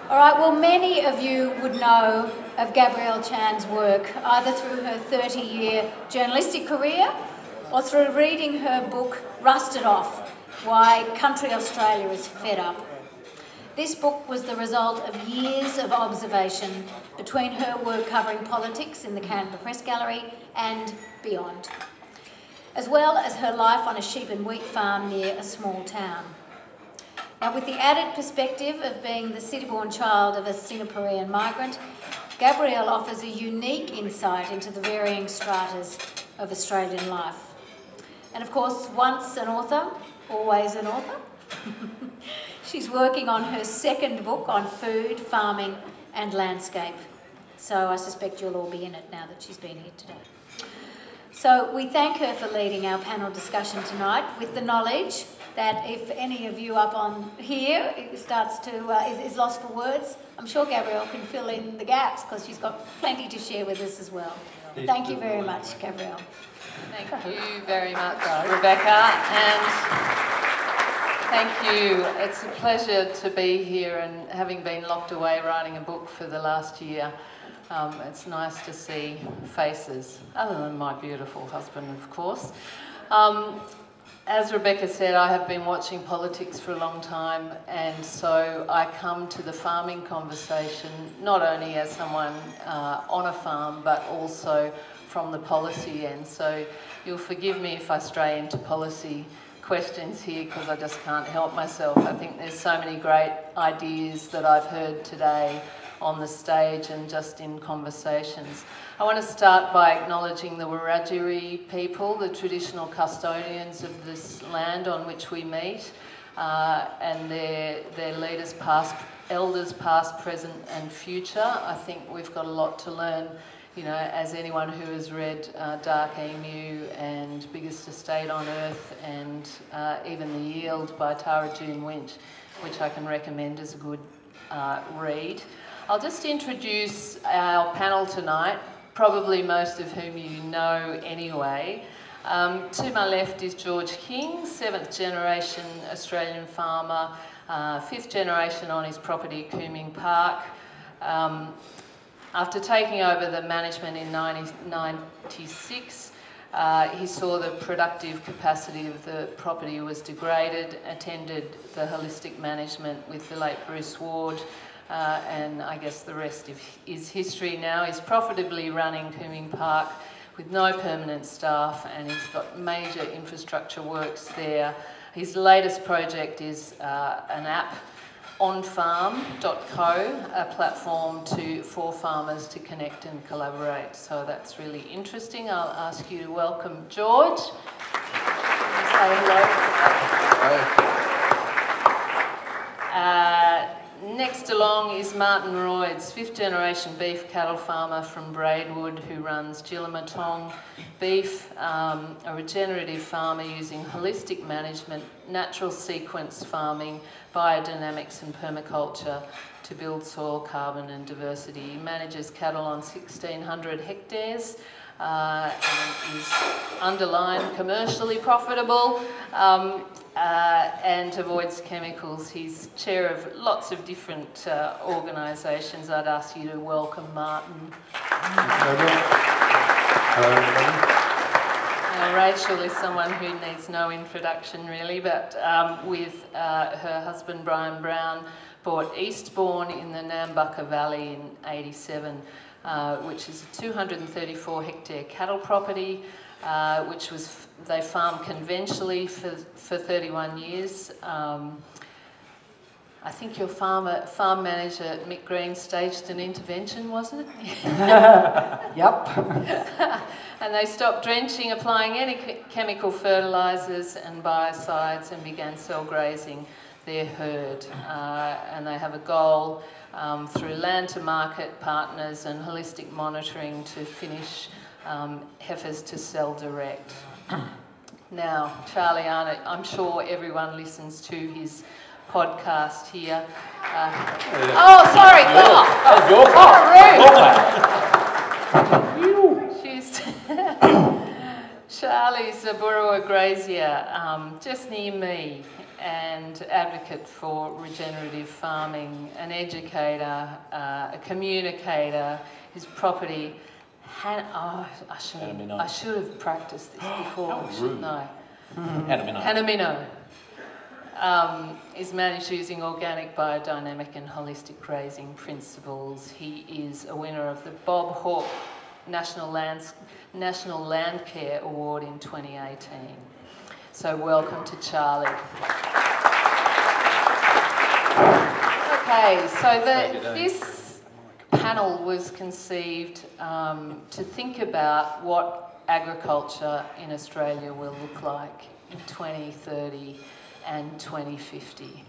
All right, well, many of you would know of Gabrielle Chan's work, either through her 30-year journalistic career or through reading her book, Rusted Off, Why Country Australia is Fed Up. This book was the result of years of observation between her work covering politics in the Canberra Press Gallery and beyond, as well as her life on a sheep and wheat farm near a small town. Now, with the added perspective of being the city-born child of a Singaporean migrant, Gabrielle offers a unique insight into the varying stratas of Australian life. And of course, once an author, always an author. She's working on her second book on food, farming and landscape. So I suspect you'll all be in it now that she's been here today. So we thank her for leading our panel discussion tonight with the knowledge that if any of you up on here starts to is lost for words, I'm sure Gabrielle can fill in the gaps because she's got plenty to share with us as well. Thank you very much, Gabrielle. Thank you very much, Rebecca, and thank you. It's a pleasure to be here, and having been locked away writing a book for the last year, it's nice to see faces, other than my beautiful husband, of course. As Rebecca said, I have been watching politics for a long time, and so I come to the farming conversation not only as someone on a farm, but also from the policy end. So you'll forgive me if I stray into policy questions here, because I just can't help myself. I think there's so many great ideas that I've heard today on the stage and just in conversations. I want to start by acknowledging the Wiradjuri people, the traditional custodians of this land on which we meet, and their leaders past, elders past, present and future. I think we've got a lot to learn, you know, as anyone who has read Dark Emu and Biggest Estate on Earth and even The Yield by Tara June Winch, which I can recommend as a good read. I'll just introduce our panel tonight, probably most of whom you know anyway. To my left is George King, 7th generation Australian farmer, 5th generation on his property Cooming Park. After taking over the management in 1996, he saw the productive capacity of the property was degraded, attended the holistic management with the late Bruce Ward, and I guess the rest is history now. He's profitably running Cooming Park with no permanent staff, and he's got major infrastructure works there. His latest project is an app, onfarm.co, a platform for farmers to connect and collaborate. So that's really interesting. I'll ask you to welcome George. Say hello. Next along is Martin Royds, 5th generation beef cattle farmer from Braidwood, who runs Jillamatong Beef, a regenerative farmer using holistic management, natural sequence farming, biodynamics and permaculture to build soil carbon and diversity. He manages cattle on 1,600 hectares and is underlined commercially profitable and avoids chemicals. He's chair of lots of different organisations. I'd ask you to welcome Martin. Rachel is someone who needs no introduction really, but with her husband Brian Brown, bought Eastbourne in the Nambucca Valley in '87, which is a 234 hectare cattle property, which was they farmed conventionally for 31 years. I think your farm manager, Mick Green, staged an intervention, wasn't it? Yep. And they stopped drenching, applying any chemical fertilisers and biocides, and began cell grazing their herd. And they have a goal through land to market partners and holistic monitoring to finish heifers to sell direct. Now, Charlie Arnott, I'm sure everyone listens to his podcast here. Oh, sorry, Charlie's a Burrowa grazier just near me, and advocate for regenerative farming, an educator, a communicator. His property, I should have practiced this before, shouldn't I? Hanamino. Is managed using organic, biodynamic and holistic grazing principles. He is a winner of the Bob Hawke National Land Care Award in 2018. So welcome to Charlie. Okay, so this panel was conceived to think about what agriculture in Australia will look like in 2030 and 2050.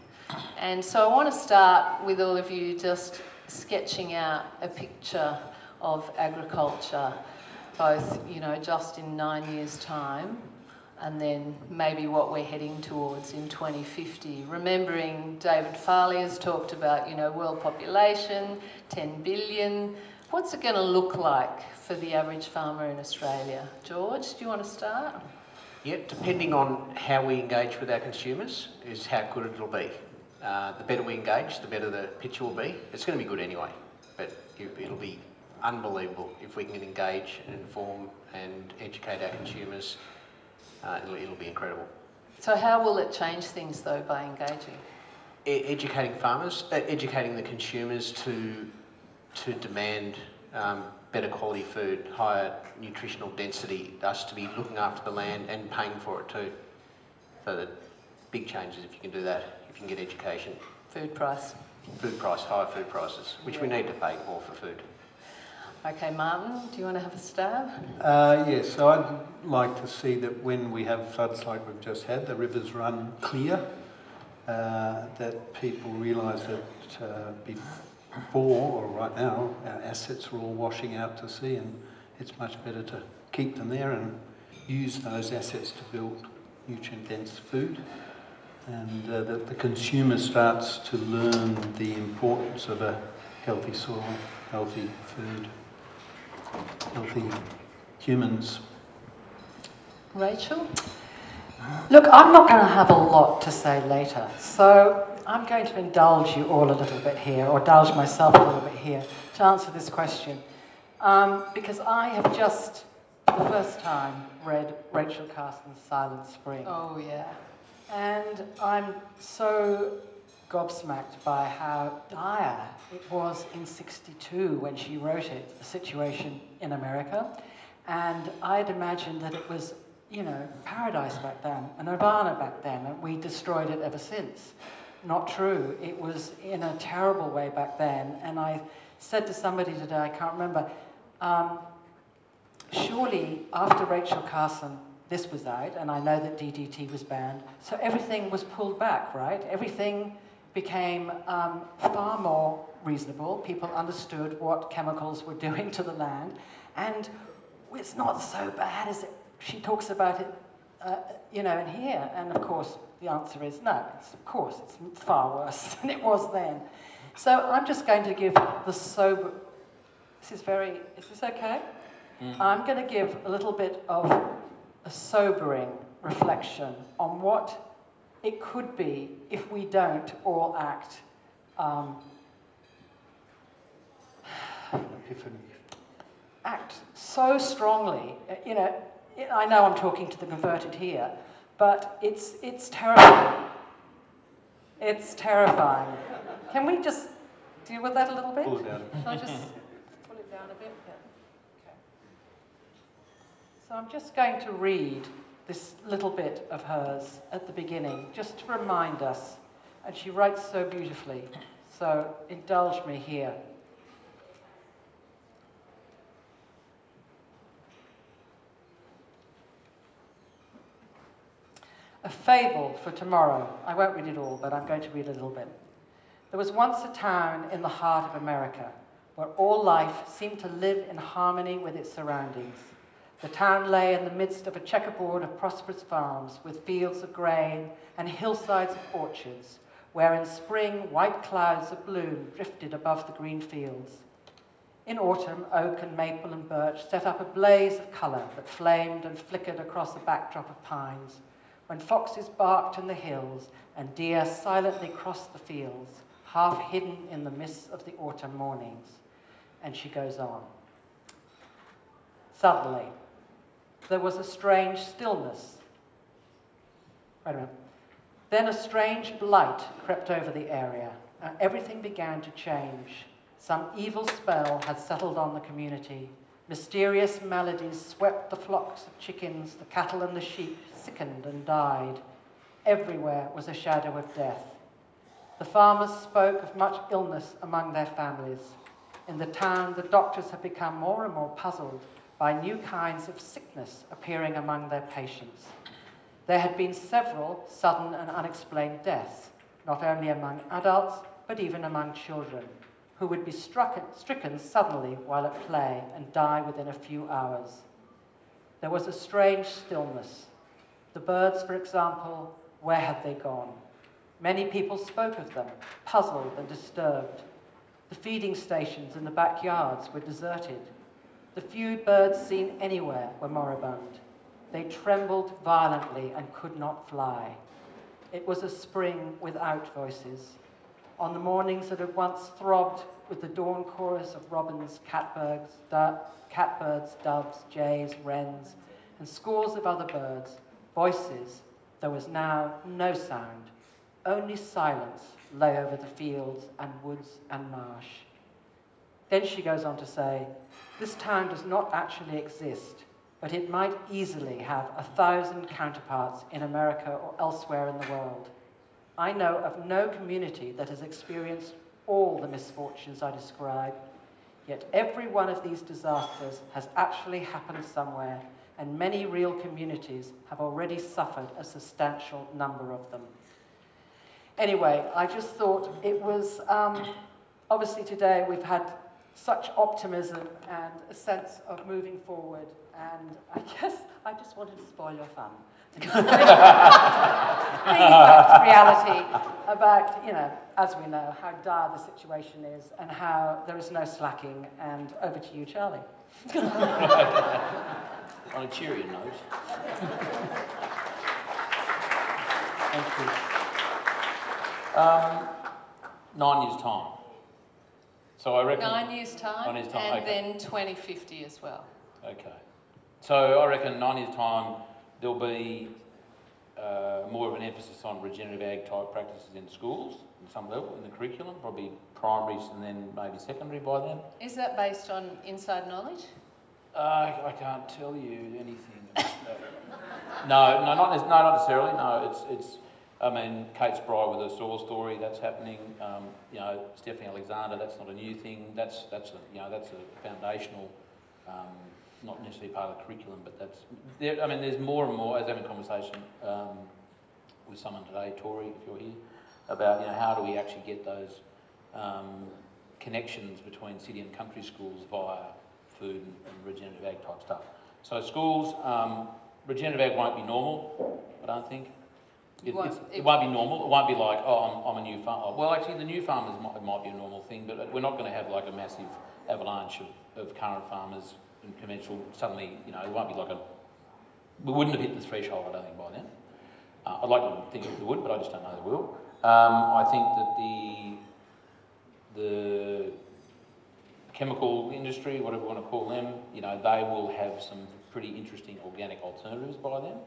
And so I want to start with all of you just sketching out a picture of agriculture, both, you know, just in 9 years' time, and then maybe what we're heading towards in 2050. Remembering David Farley has talked about, you know, world population, 10 billion. What's it going to look like for the average farmer in Australia? George, do you want to start? Yeah, depending on how we engage with our consumers is how good it'll be. The better we engage, the better the picture will be. It's going to be good anyway, but it'll be unbelievable if we can engage and inform and educate our consumers. It'll be incredible. So how will it change things though by engaging? Educating farmers, educating the consumers to demand better quality food, higher nutritional density, us to be looking after the land and paying for it too. So the big changes if you can do that, if you can get education. Food price. Food price, higher food prices, which we need to pay more for food. Okay, Martin, do you want to have a stab? Yes, so I'd like to see that when we have floods like we've just had, the rivers run clear, that people realise that before, or right now, our assets are all washing out to sea, and it's much better to keep them there and use those assets to build nutrient-dense food, and that the consumer starts to learn the importance of a healthy soil, healthy food, healthy humans. Rachel? Look, I'm not going to have a lot to say later, so I'm going to indulge you all a little bit here, or indulge myself a little bit here, to answer this question. Because I have just, for the first time, read Rachel Carson's Silent Spring. Oh, yeah. And I'm so gobsmacked by how dire it was in '62 when she wrote it, the situation in America. And I'd imagined that it was, you know, paradise back then, and nirvana back then, and we destroyed it ever since. Not true. It was in a terrible way back then. And I said to somebody today, I can't remember, surely after Rachel Carson, this was out, and I know that DDT was banned, so everything was pulled back, right? Everything became far more reasonable. People understood what chemicals were doing to the land, and it's not so bad as it, she talks about it, you know, in here. And of course, the answer is no. It's far worse than it was then. So I'm just going to give the sober. Is this okay? I'm going to give a little bit of a sobering reflection on what it could be if we don't all act so strongly. You know, I know I'm talking to the converted here, but it's terrifying. It's terrifying. Can we just deal with that a little bit? Pull it down. Shall I just pull it down a bit? Yeah. Okay. So I'm just going to read this little bit of hers at the beginning, just to remind us. And she writes so beautifully, so indulge me here. A fable for tomorrow. I won't read it all, but I'm going to read a little bit. There was once a town in the heart of America where all life seemed to live in harmony with its surroundings. The town lay in the midst of a checkerboard of prosperous farms with fields of grain and hillsides of orchards, where in spring white clouds of bloom drifted above the green fields. In autumn, oak and maple and birch set up a blaze of colour that flamed and flickered across a backdrop of pines, when foxes barked in the hills and deer silently crossed the fields, half hidden in the mists of the autumn mornings. And she goes on. Suddenly, there was a strange stillness. Wait a minute. Then a strange blight crept over the area, and everything began to change. Some evil spell had settled on the community. Mysterious maladies swept the flocks of chickens, the cattle and the sheep sickened and died. Everywhere was a shadow of death. The farmers spoke of much illness among their families. In the town, the doctors had become more and more puzzled by new kinds of sickness appearing among their patients. There had been several sudden and unexplained deaths, not only among adults, but even among children, who would be stricken suddenly while at play and die within a few hours. There was a strange stillness. The birds, for example, where had they gone? Many people spoke of them, puzzled and disturbed. The feeding stations in the backyards were deserted. The few birds seen anywhere were moribund. They trembled violently and could not fly. It was a spring without voices. On the mornings that had once throbbed with the dawn chorus of robins, catbirds, doves, jays, wrens, and scores of other birds, voices, there was now no sound. Only silence lay over the fields and woods and marsh. Then she goes on to say, this town does not actually exist, but it might easily have 1,000 counterparts in America or elsewhere in the world. I know of no community that has experienced all the misfortunes I describe, yet every one of these disasters has actually happened somewhere, and many real communities have already suffered a substantial number of them. Anyway, I just thought it was, obviously today we've had such optimism and a sense of moving forward, and I guess I just wanted to spoil your fun. Bringing back to reality about, as we know, how dire the situation is and how there is no slacking, and over to you, Charlie. On a cheerier note. Thank you. 9 years' time. So I reckon... 9 years' time, 9 years' time, and okay. then 2050 as well. Okay. So I reckon 9 years' time, there'll be more of an emphasis on regenerative ag type practices in schools, at some level, in the curriculum, probably primaries and then maybe secondary by then. Is that based on inside knowledge? I can't tell you anything about that. No, not necessarily. No, it's. I mean, Kate Spry with her soil story, that's happening. Stephanie Alexander, that's not a new thing. That's a foundational, not necessarily part of the curriculum, but that's. There's more and more. As I'm having a conversation with someone today, Tori, if you're here, about how do we actually get those connections between city and country schools via food and regenerative ag type stuff. So schools, regenerative ag won't be normal, I don't think. It won't be normal. It won't be like, oh, I'm a new farmer. Well, actually, the new farmers might be a normal thing, but we're not going to have like a massive avalanche of current farmers in conventional. Suddenly, it won't be like we wouldn't have hit the threshold, I don't think, by then. I'd like to think we would, but I just don't know they will. I think that the chemical industry, whatever you want to call them, they will have some pretty interesting organic alternatives by then.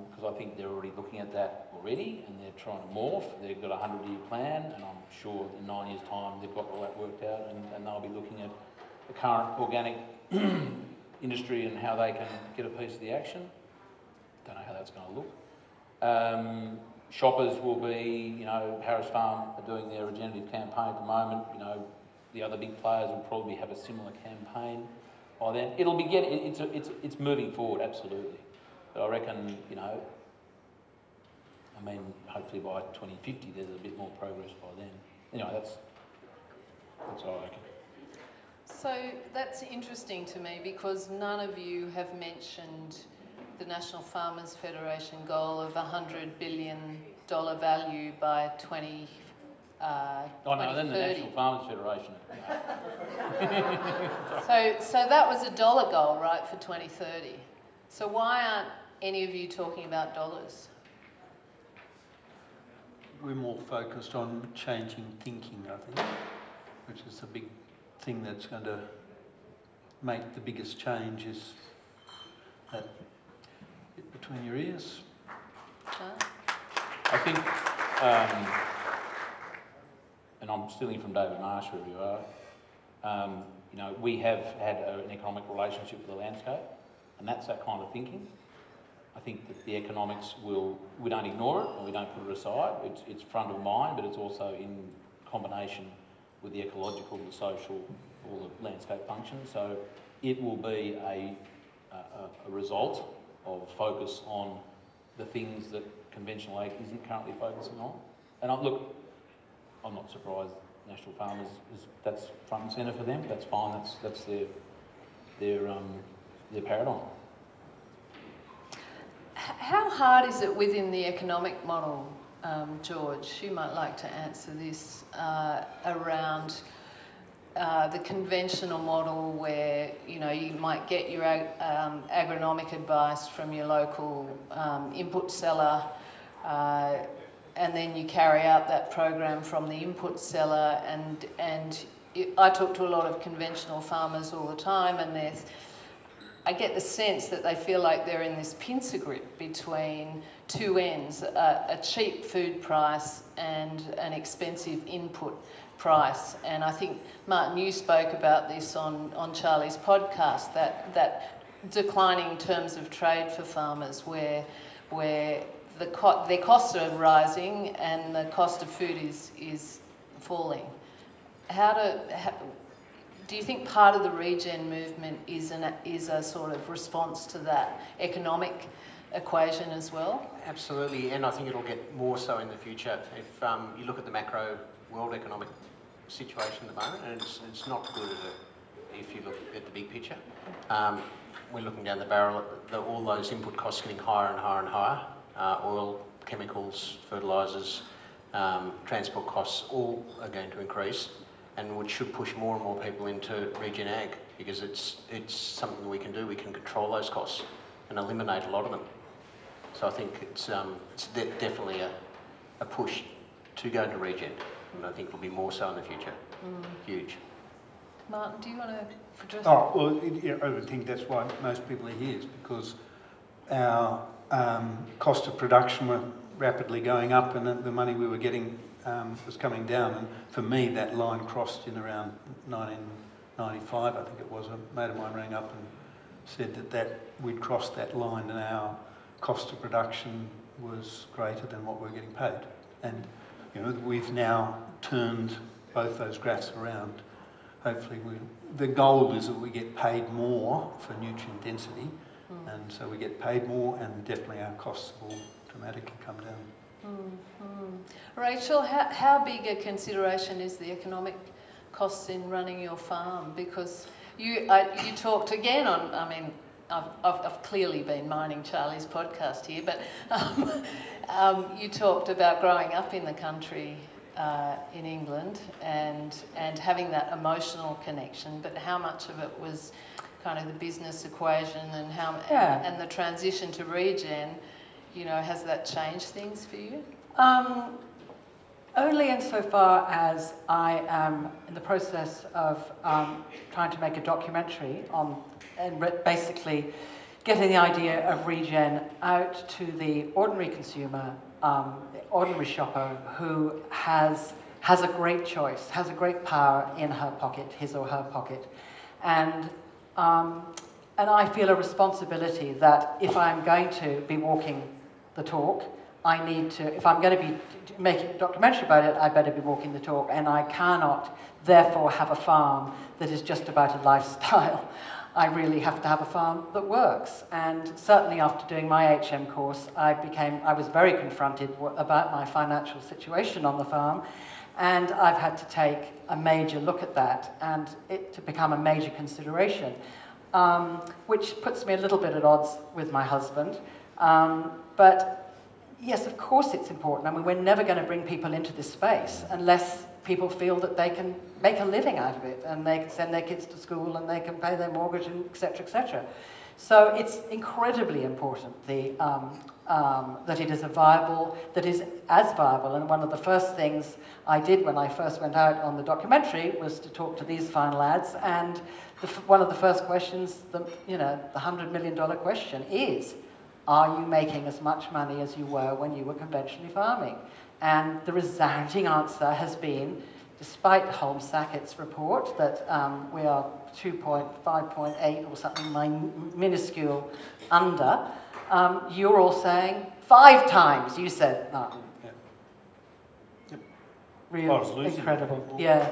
Because I think they're already looking at that already, and they're trying to morph. They've got a 100-year plan, and I'm sure in 9 years' time they've got all that worked out, and they'll be looking at the current organic industry and how they can get a piece of the action. Don't know how that's going to look. Shoppers will be, Harris Farm are doing their regenerative campaign at the moment. The other big players will probably have a similar campaign by then. It'll be it's moving forward, absolutely. But I reckon, hopefully by 2050 there's a bit more progress by then. That's what I reckon. So that's interesting to me because none of you have mentioned the National Farmers Federation goal of $100 billion value by 2030. Then the National Farmers Federation. So that was a dollar goal, right, for 2030. So why aren't any of you talking about dollars? We're more focused on changing thinking, I think, which is the big thing that's going to make the biggest change, is that bit between your ears. I think, and I'm stealing from David Marsh, wherever you are, you know, we have had an economic relationship with the landscape, and that's that kind of thinking. I think that the economics we don't ignore it and we don't put it aside. It's front of mind, but it's also in combination with the ecological, the social, all the landscape functions. So it will be a result of focus on the things that conventional ag isn't currently focusing on. And look, I'm not surprised National Farmers that's front and centre for them. That's fine. That's their paradigm. How hard is it within the economic model, George? You might like to answer this around the conventional model where, you know, you might get your agronomic advice from your local input seller, and then you carry out that program from the input seller. I talk to a lot of conventional farmers all the time, and I get the sense that they feel like they're in this pincer grip between two ends, a cheap food price and an expensive input price. And I think, Martin, you spoke about this on Charlie's podcast, that declining terms of trade for farmers where their costs are rising and the cost of food is falling. Do you think part of the regen movement is a sort of response to that economic equation as well? Absolutely, and I think it'll get more so in the future. If you look at the macro world economic situation at the moment, and it's not good if you look at the big picture. We're looking down the barrel at all those input costs getting higher and higher and higher. Oil, chemicals, fertilisers, transport costs, all are going to increase, and which should push more and more people into regen ag, because it's something we can do. We can control those costs and eliminate a lot of them. So I think it's definitely a push to go into regen, and I think it'll be more so in the future. Huge. Martin, do you want to address Oh, well, I would think that's why most people are here, is because our cost of production were rapidly going up, and the money we were getting was coming down. And for me, that line crossed in around 1995, I think it was. A mate of mine rang up and said that we'd crossed that line and our cost of production was greater than what we were getting paid. And you know, we've now turned both those graphs around. Hopefully, the goal is that we get paid more for nutrient density, and so we get paid more, and definitely our costs will dramatically come down. Rachel, how big a consideration is the economic costs in running your farm? Because you talked again on, I mean, I've clearly been mining Charlie's podcast here, but you talked about growing up in the country in England and having that emotional connection, but how much of it was kind of the business equation and and the transition to regen, you know, has that changed things for you? Only insofar as I am in the process of trying to make a documentary on, and basically getting the idea of regen out to the ordinary consumer, the ordinary shopper who has a great choice, has a great power in her pocket, his or her pocket. And I feel a responsibility that if I'm going to be walking the talk, I need to, if I'm going to be making a documentary about it, I better be walking the talk, and I cannot therefore have a farm that is just about a lifestyle. I really have to have a farm that works. And certainly after doing my HM course, I was very confronted about my financial situation on the farm, and I've had to take a major look at that and it to become a major consideration, which puts me a little bit at odds with my husband. But yes, of course it's important. I mean, we're never going to bring people into this space unless people feel that they can make a living out of it, and they can send their kids to school and they can pay their mortgage, and et cetera, et cetera. So it's incredibly important that it is as viable. And one of the first things I did when I first went out on the documentary was to talk to these fine lads. And one of the first questions, the $100 million question is, are you making as much money as you were when you were conventionally farming? And the resounding answer has been, despite Holmes Sackett's report, that we are 5.8 or something minuscule under, you're all saying 5 times. You said, Martin. Yeah. Yep. Really incredible. Yeah.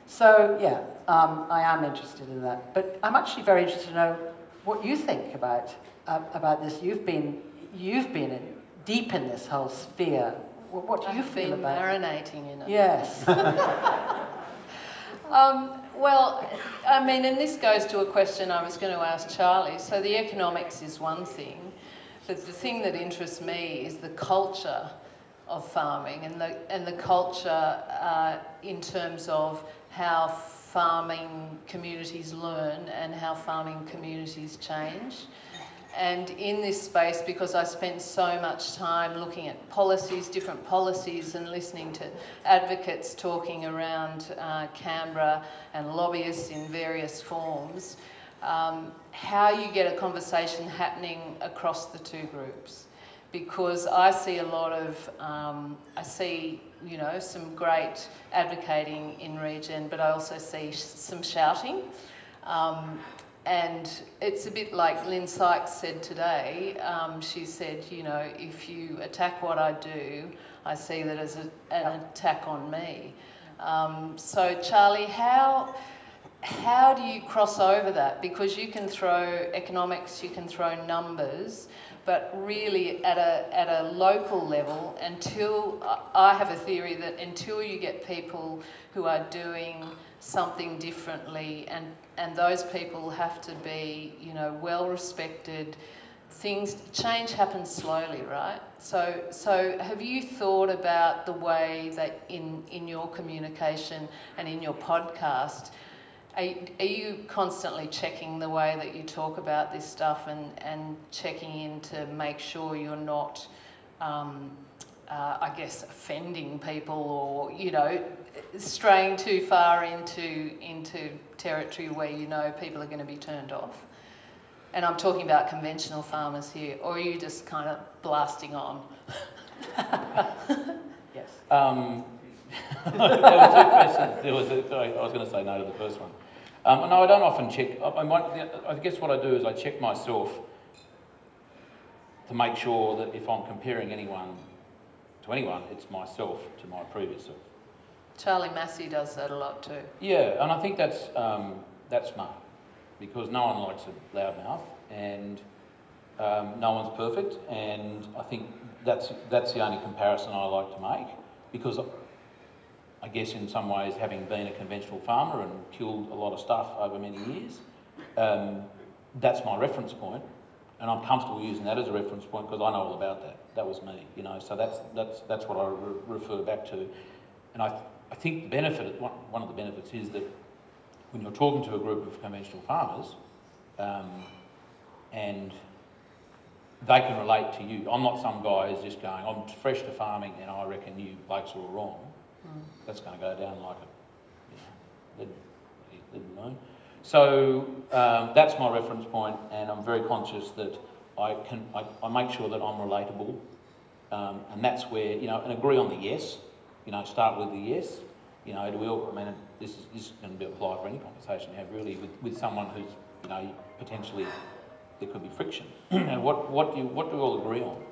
So, yeah, I am interested in that. But I'm actually very interested to know what you think about this. You've been deep in this whole sphere. What do you feel about it? Marinating in it. Yes. Well, I mean, and this goes to a question I was going to ask Charlie. So the economics is one thing, but the thing that interests me is the culture of farming and the culture in terms of how farming communities learn and how farming communities change. And in this space, because I spent so much time looking at policies, different policies, and listening to advocates talking around Canberra and lobbyists in various forms, how you get a conversation happening across the two groups. Because I see a lot of, some great advocating in Regen, but I also see some shouting. And it's a bit like Lynn Sykes said today. She said, if you attack what I do, I see that as an attack on me. So Charlie, how do you cross over that? Because you can throw economics, you can throw numbers, but really at a local level, I have a theory that until you get people who are doing something differently, and those people have to be, well respected. Change happens slowly, right? So have you thought about the way that in your communication and in your podcast, are you constantly checking the way that you talk about this stuff and checking in to make sure you're not, offending people or, straying too far into territory where people are going to be turned off? And I'm talking about conventional farmers here, or are you just kind of blasting on? Yes. There was 2 questions. I was going to say no to the first one. No, I don't often check. I guess what I do is I check myself to make sure that if I'm comparing anyone to anyone, it's myself to my previous self. Charlie Massey does that a lot too. Yeah, and I think that's smart, because no one likes a loudmouth, and no one's perfect, and I think that's the only comparison I like to make, because I guess in some ways, having been a conventional farmer and killed a lot of stuff over many years, that's my reference point, and I'm comfortable using that as a reference point because I know all about that. That was me, So that's what I refer back to, and I think the benefit, one of the benefits, is that when you're talking to a group of conventional farmers, and they can relate to you. I'm not some guy who's just going, I'm fresh to farming and I reckon you blokes are all wrong. That's going to go down like a lead balloon. So that's my reference point, and I'm very conscious that I make sure that I'm relatable, and that's where, and agree on the yes, start with the yes. Do we all, this is going to apply for any conversation you have really with someone who's, potentially there could be friction. And what do we all agree on?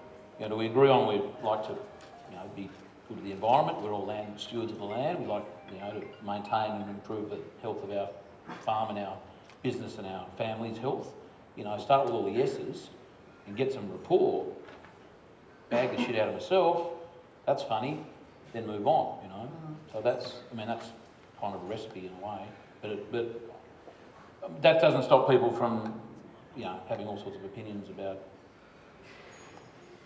Do we agree on we'd like to, be good to the environment? We're all land stewards of the land. We like, to maintain and improve the health of our farm and our business and our family's health. Start with all the yeses and get some rapport. Bag the shit out of myself. That's funny. Then move on. So that's kind of a recipe in a way. But that doesn't stop people from, having all sorts of opinions about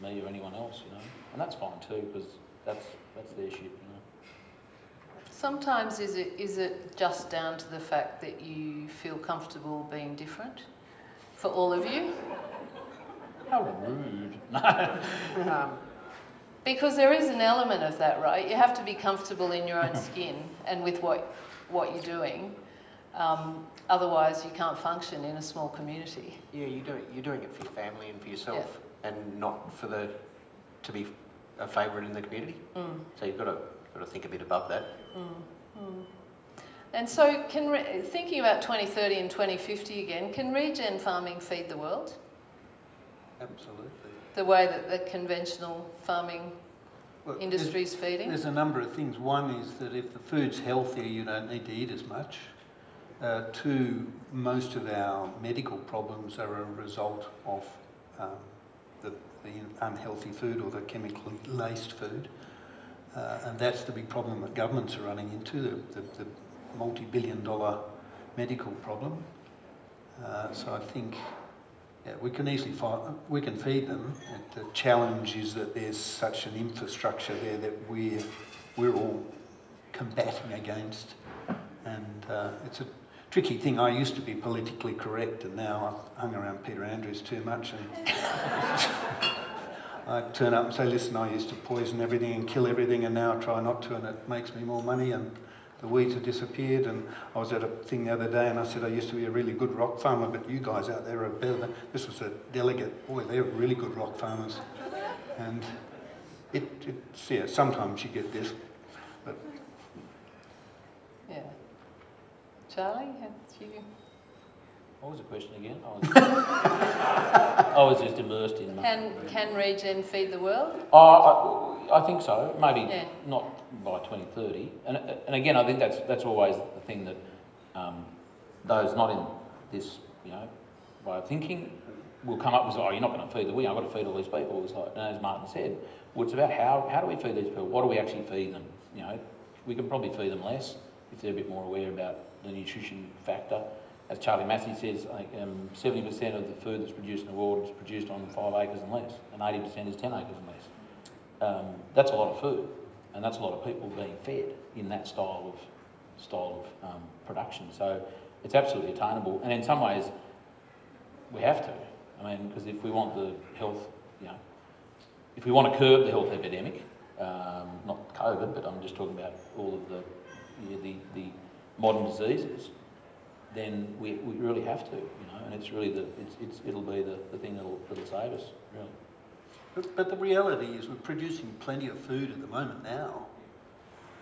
me or anyone else, and that's fine too, because that's their shit, Sometimes is it just down to the fact that you feel comfortable being different? for all of you. How rude. Because there is an element of that, right? You have to be comfortable in your own skin and with what you're doing. Otherwise, you can't function in a small community. Yeah, you're doing it for your family and for yourself, and not to be a favourite in the community. So you've got to think a bit above that. And so, thinking about 2030 and 2050 again, can regen farming feed the world? Absolutely. The way that the conventional farming industry is feeding? There's a number of things. One is that if the food's healthier, you don't need to eat as much. Two, most of our medical problems are a result of the unhealthy food or the chemically laced food. And that's the big problem that governments are running into, the multi-billion-dollar medical problem. So I think we can easily feed them. The challenge is that there's such an infrastructure there that we're all combating against, and it's a tricky thing. I used to be politically correct, and now I've hung around Peter Andrews too much, and I turn up and say, listen, I used to poison everything and kill everything, and now I try not to, and it makes me more money, and the weeds have disappeared. And I was at a thing the other day and I said, I used to be a really good rock farmer, but you guys out there are better. This was a delegate. Boy, they're really good rock farmers. And it's sometimes you get this. But yeah. Charlie, you... What was the question again? I was just immersed in... Can regen feed the world? I think so. Maybe not by 2030. And again, I think that's always the thing that those not in this way of thinking will come up with. Oh, you're not going to feed the world. I've got to feed all these people. It's like, and as Martin said, well, it's about how do we feed these people? What do we actually feed them? We can probably feed them less if they're a bit more aware about the nutrition factor. As Charlie Massey says, 70% of the food that's produced in the world is produced on 5 acres and less, and 80% is 10 acres and less. That's a lot of food, and that's a lot of people being fed in that style of production. So it's absolutely attainable, and in some ways we have to. I mean, because if we want the health, if we want to curb the health epidemic, not COVID, but I'm just talking about all of the modern diseases, then we really have to, and it's really it'll be the thing that'll save us, really. But the reality is we're producing plenty of food at the moment now.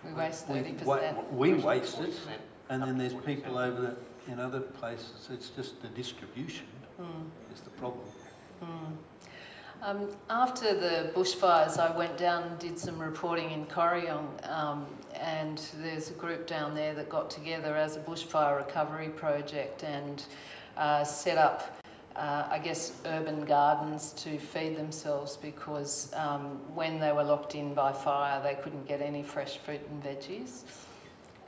We waste 30%. We waste it, and then there's people over in other places. It's just the distribution is the problem. After the bushfires, I went down and did some reporting in Corryong, and there's a group down there that got together as a bushfire recovery project and set up, I guess, urban gardens to feed themselves because when they were locked in by fire, they couldn't get any fresh fruit and veggies.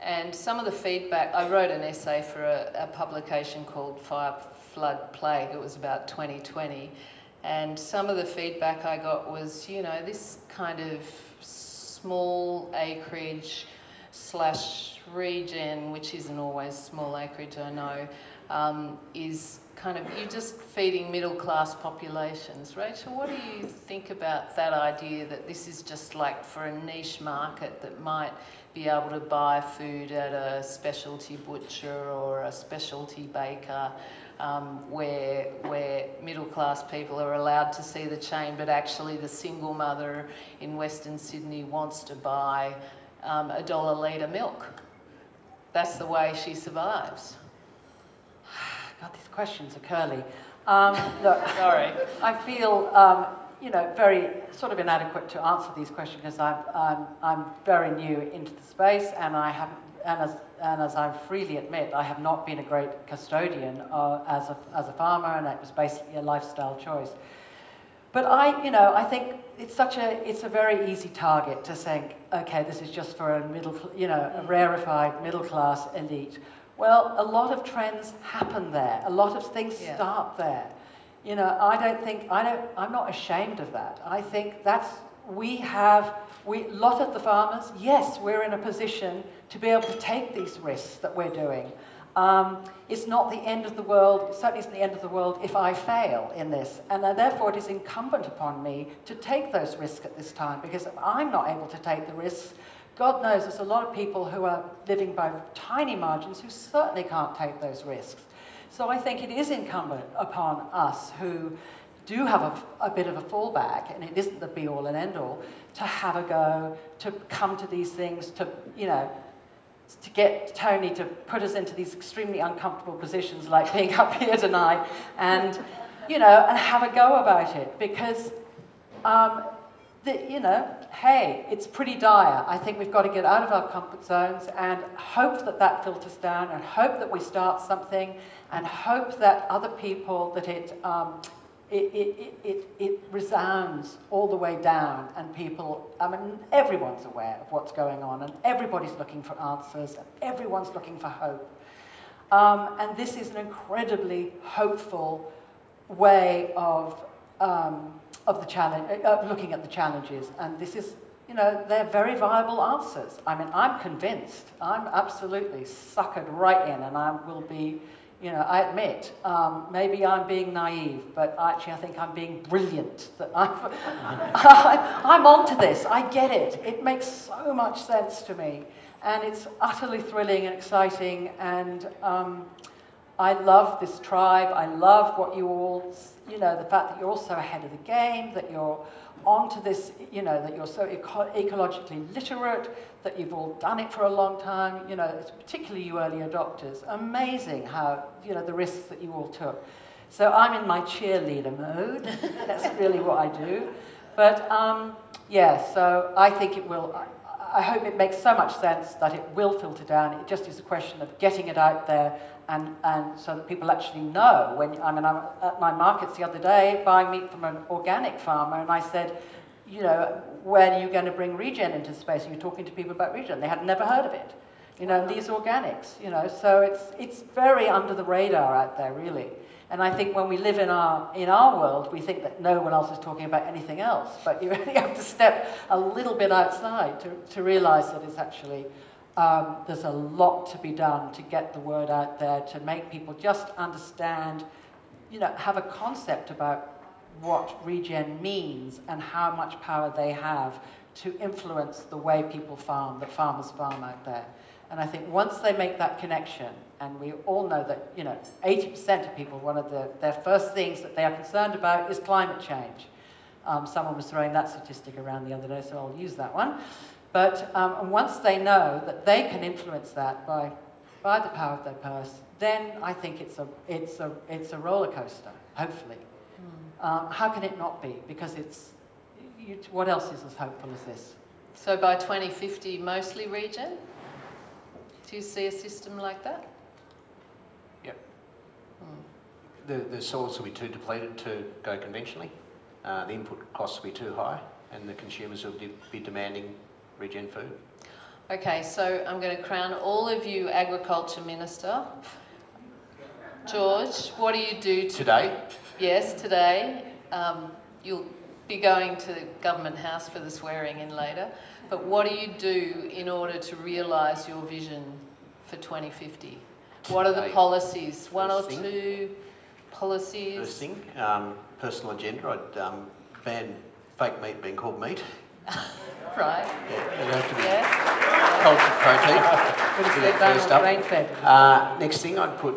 And some of the feedback, I wrote an essay for a publication called Fire, Flood, Plague. It was about 2020. And some of the feedback I got was, this kind of small acreage / regen, which isn't always small acreage, I know, is kind of, you're just feeding middle class populations. Rachel, what do you think about that idea that this is just like for a niche market that might be able to buy food at a specialty butcher or a specialty baker? Where middle class people are allowed to see the chain, but actually the single mother in Western Sydney wants to buy $1 a litre milk. That's the way she survives. God, these questions are curly. Look, sorry. I feel very sort of inadequate to answer these questions because I'm very new into the space, and I haven't. And as I freely admit, I have not been a great custodian as a farmer, and it was basically a lifestyle choice. But I think it's a very easy target to think, okay, this is just for a rarefied middle class elite. Well, a lot of trends happen there. A lot of things start there. I'm not ashamed of that. I think a lot of the farmers, yes, we're in a position to be able to take these risks that we're doing. It's not the end of the world, it certainly isn't the end of the world if I fail in this. And therefore it is incumbent upon me to take those risks at this time, because if I'm not able to take the risks, God knows there's a lot of people who are living by tiny margins who certainly can't take those risks. So I think it is incumbent upon us who do have a bit of a fallback, and it isn't the be-all and end-all, to have a go, to come to these things, to, you know, to get Tony to put us into these extremely uncomfortable positions like being up here tonight, and, you know, and have a go about it, because, you know, hey, it's pretty dire. I think we've got to get out of our comfort zones and hope that that filters down, and hope that we start something, and hope that other people, that it resounds all the way down, and people, I mean, everyone's aware of what's going on, and everybody's looking for answers, and everyone's looking for hope. And this is an incredibly hopeful way of the challenge, of looking at the challenges, and this is, you know, they're very viable answers. I mean, I'm convinced, I'm absolutely suckered right in, and I will be, you know, I admit, maybe I'm being naive, but actually I think I'm being brilliant. That I'm onto this, I get it. It makes so much sense to me. And it's utterly thrilling and exciting, and I love this tribe. I love what you all, you know, the fact that you're also ahead of the game, that you're onto this, you know, that you're so ecologically literate, that you've all done it for a long time, you know, particularly you early adopters. Amazing how, you know, the risks that you all took. So I'm in my cheerleader mode. That's really what I do. But yeah, so I think it will, I hope it makes so much sense that it will filter down. It just is a question of getting it out there, and so that people actually know. When, I mean, I'm at my markets the other day buying meat from an organic farmer, and I said, you know, when are you going to bring regen into the space? And you're talking to people about regen. They had never heard of it. You know, these organics, you know, so it's very under the radar out there, really. And I think when we live in our world, we think that no one else is talking about anything else. But you really have to step a little bit outside to realize that it's actually, there's a lot to be done to get the word out there, to make people just understand, you know, have a concept about what regen means and how much power they have to influence the way people farm, that farmers farm out there. And I think once they make that connection, and we all know that, you know, 80% of people, one of their first things that they are concerned about is climate change. Someone was throwing that statistic around the other day, so I'll use that one. But and once they know that they can influence that by the power of their purse, then I think it's a roller coaster, hopefully. How can it not be? Because what else is as hopeful as this? So by 2050, mostly regen? Do you see a system like that? Yep. The soils will be too depleted to go conventionally. The input costs will be too high, and the consumers will be demanding regen food. Okay, so I'm going to crown all of you Agriculture Minister. George, what do you do Today? Yes, today. You'll be going to the Government House for the swearing in later. But what do you do in order to realise your vision for 2050? What are the policies? One or two policies? First thing, personal agenda, I'd ban fake meat being called meat. Right. Yeah, it'd have to be cultured protein. First up. Next thing, I'd put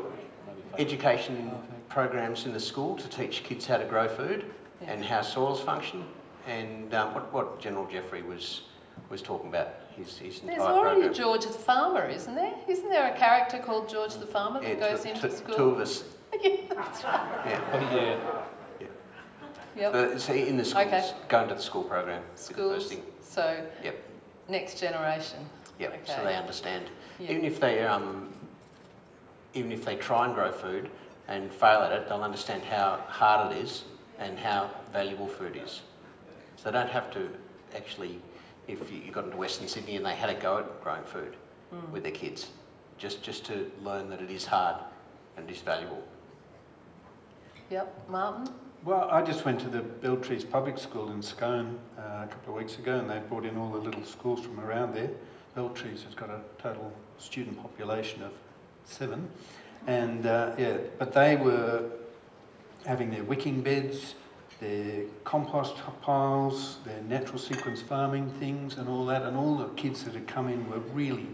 education programs in the school to teach kids how to grow food and how soils function, and what General Jeffrey was talking about, his entire There's already program. George the Farmer, isn't there? Isn't there a character called George the Farmer that goes into school? Two of us. Yeah, that's right. Yeah. Oh, yeah. Yep. So in the schools, go into the school program. Schools. First thing. So Yep. next generation. Yep. Okay. So they understand. Yep. Even if they try and grow food and fail at it, they'll understand how hard it is and how valuable food is. So they don't have to actually, if you got into Western Sydney and they had a go at growing food with their kids, just to learn that it is hard and it is valuable. Yep. Martin? Well, I just went to the Beltrees Public School in Scone a couple of weeks ago, and they brought in all the little schools from around there. Beltrees has got a total student population of 7. And yeah, but they were having their wicking beds, their compost piles, their natural sequence farming things and all that, and all the kids that had come in were really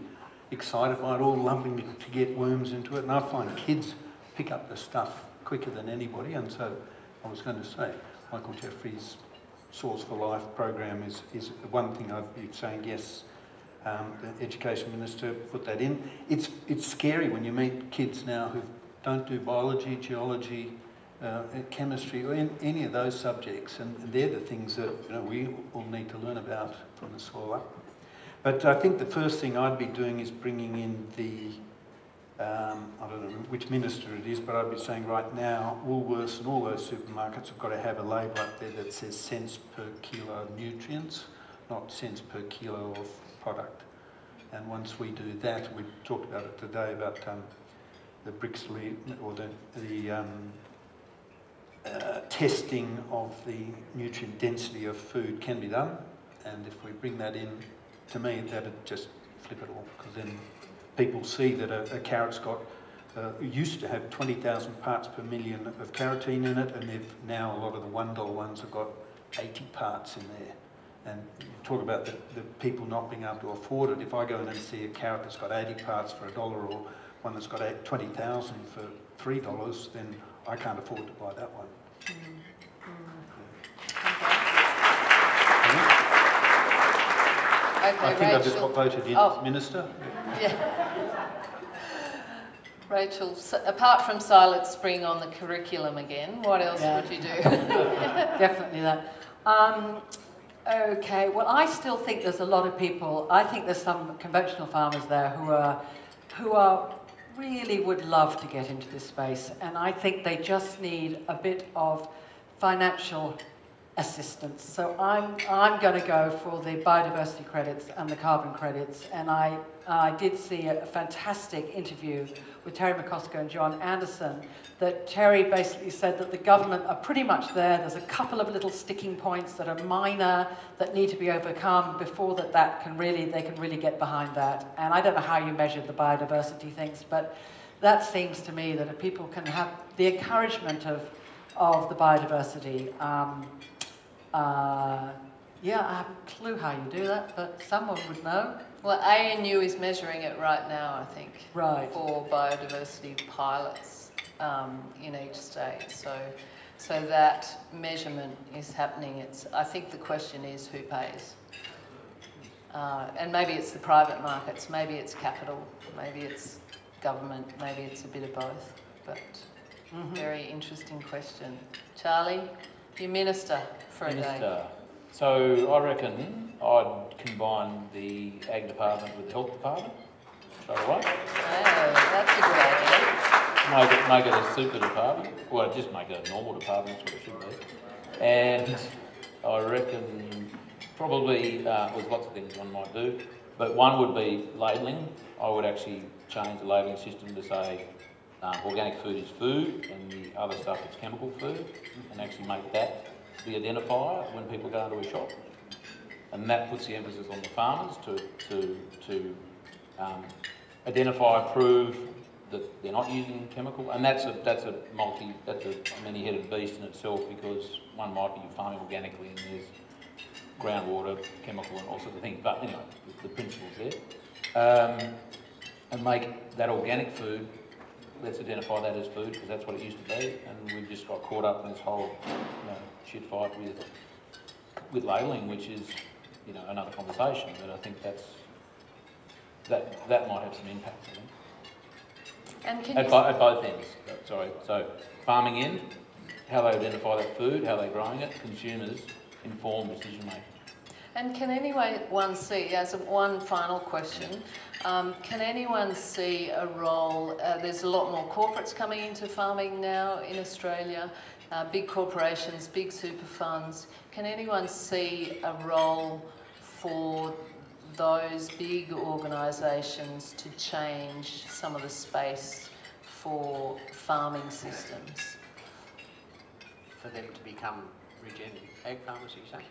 excited by it, all loving to get worms into it. And I find kids pick up the stuff quicker than anybody, and so I was going to say, Michael Jeffrey's Source for Life program is one thing I'd be saying, yes, the Education Minister put that in. It's scary when you meet kids now who don't do biology, geology, chemistry, or any of those subjects, and they're the things that we all need to learn about from the soil up. But I think the first thing I'd be doing is bringing in the, I don't know which minister it is, but I'd be saying right now, Woolworths and all those supermarkets have got to have a label up there that says cents per kilo of nutrients, not cents per kilo of product. And once we do that, we talked about it today about the Brixley, or the testing of the nutrient density of food can be done, and if we bring that in, to me, that'd just flip it all, because then people see that a carrot's got, used to have 20,000 parts per million of carotene in it, and they've now, a lot of the $1 ones have got 80 parts in there. And you talk about the people not being able to afford it. If I go in and see a carrot that's got 80 parts for $1, or one that's got 20,000 for $3, then I can't afford to buy that one. Okay, I think Rachel. I just got voted in Minister. Yeah. Rachel, apart from Silent Spring on the curriculum again, what else would you do? Definitely that. Okay, well, I still think there's a lot of people. I think there's some conventional farmers there who are really would love to get into this space, and I think they just need a bit of financial assistance. So I'm going to go for the biodiversity credits and the carbon credits, and I did see a fantastic interview with Terry McCosker and John Anderson that Terry basically said that the government are pretty much there. There's a couple of little sticking points that are minor that need to be overcome before they can really get behind that. And I don't know how you measure the biodiversity things, but that seems to me that if people can have the encouragement of the biodiversity, yeah, I haven't a clue how you do that, but someone would know. Well, ANU is measuring it right now, I think, right, for biodiversity pilots in each state. So that measurement is happening. I think the question is who pays. And maybe it's the private markets, maybe it's capital, maybe it's government, maybe it's a bit of both. But very interesting question. Charlie, you're Minister for a day. So I reckon I'd combine the Ag Department with the Health Department straight away. Oh, that's a good idea. Make it a super department. Well, just make it a normal department, that's what it should be. And I reckon probably, there's lots of things one might do, but one would be labelling. I would actually change the labelling system to say organic food is food and the other stuff is chemical food, and actually make that the identifier when people go into a shop. And that puts the emphasis on the farmers to identify, prove that they're not using chemical, and that's a many-headed beast in itself, because one might be farming organically and there's groundwater, chemical and all sorts of things, but anyway, the principle's there. And make that organic food, let's identify that as food, because that's what it used to be, and we've just got caught up in this whole shit fight with labelling, which is another conversation, but I think that might have some impact, I think. And can at both ends, sorry. So farming end, how they identify that food, how they're growing it, consumers, informed decision making. And can anyone see, as one final question, can anyone see a role, there's a lot more corporates coming into farming now in Australia, big corporations, big super funds. Can anyone see a role for those big organisations to change some of the space for farming systems? For them to become regenerative ag farmers, you say?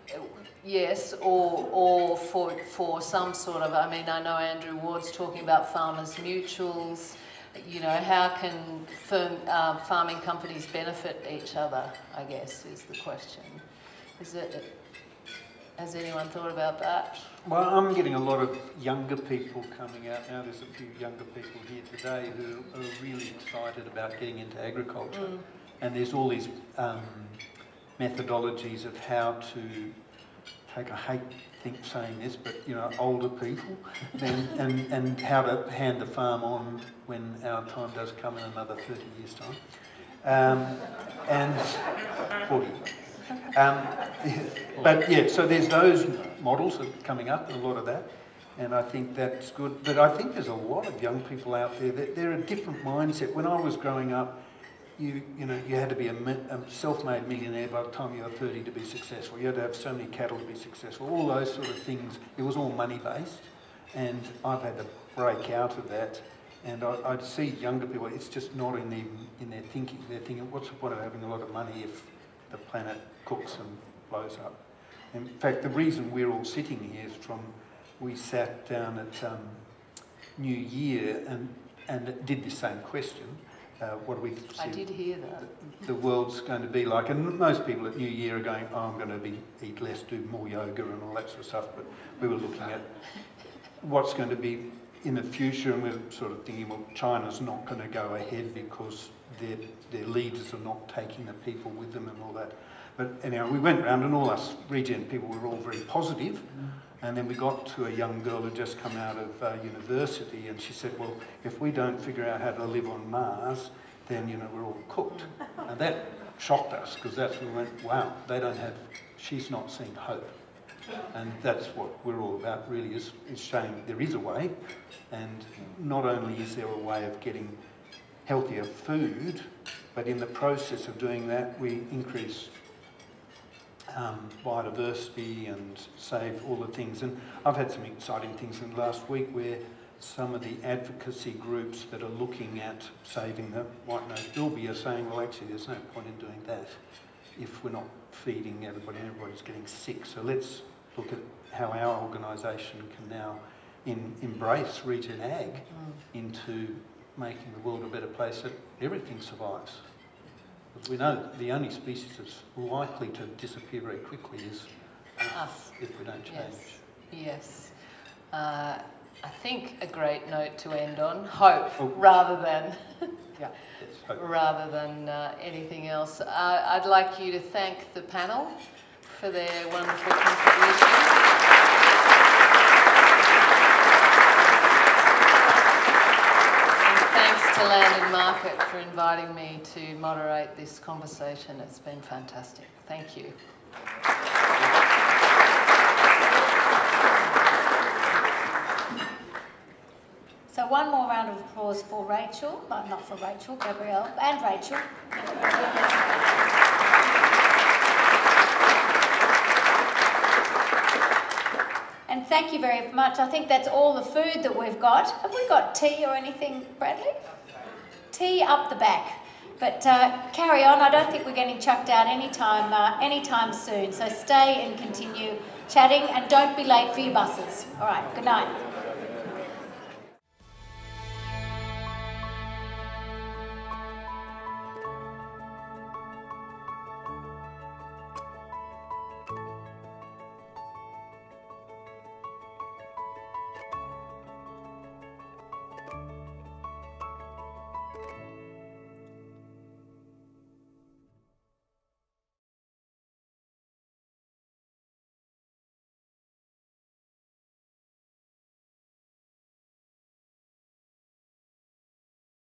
Yes, or for some sort of, I mean, I know Andrew Ward's talking about farmers' mutuals. you know, how can farming companies benefit each other, I guess, is the question. Has anyone thought about that? Well, I'm getting a lot of younger people coming out now. There's a few younger people here today who are really excited about getting into agriculture. And there's all these methodologies of how to take, I hate saying this, but you know, older people, and how to hand the farm on when our time does come in another 30 years' time, and 40. But yeah, so there's those models that are coming up, and a lot of that, and I think that's good. But I think there's a lot of young people out there that they're a different mindset. When I was growing up, you had to be a self-made millionaire by the time you were 30 to be successful. You had to have so many cattle to be successful. All those sort of things. It was all money-based, and I've had to break out of that. And I'd see younger people. It's just not in their thinking. They're thinking, what's the point of having a lot of money if the planet cooks and blows up? In fact, the reason we're all sitting here is we sat down at New Year and did the same question. What do we see I did hear that. The world's going to be like, and most people at New Year are going, oh, I'm going to eat less, do more yoga and all that sort of stuff, but we were looking at what's going to be in the future, and we're sort of thinking, well, China's not going to go ahead because their leaders are not taking the people with them and all that. But anyhow, we went round and all us regen people were all very positive. And then we got to a young girl who just come out of university, and she said, well, if we don't figure out how to live on Mars, then, you know, we're all cooked. And that shocked us, because that's when we went, wow, she's not seeing hope. And that's what we're all about, really, is showing there is a way. And not only is there a way of getting healthier food, but in the process of doing that, we increase biodiversity and save all the things. And I've had some exciting things in the last week where some of the advocacy groups that are looking at saving the white-nosed bilby are saying, well, actually, there's no point in doing that if we're not feeding everybody and everybody's getting sick. So let's look at how our organisation can now embrace regen ag into making the world a better place that everything survives. Because we know the only species that's likely to disappear very quickly is us if we don't change. Yes. I think a great note to end on, hope, rather than rather than anything else. I'd like you to thank the panel for their wonderful contribution. To Land and Market for inviting me to moderate this conversation. It's been fantastic. Thank you. So one more round of applause for Rachel, but not for Rachel, Gabrielle, and Rachel. And thank you very much. I think that's all the food that we've got. Have we got tea or anything, Bradley? Tea up the back. But carry on. I don't think we're getting chucked out anytime soon. So stay and continue chatting, and don't be late for your buses. All right, good night.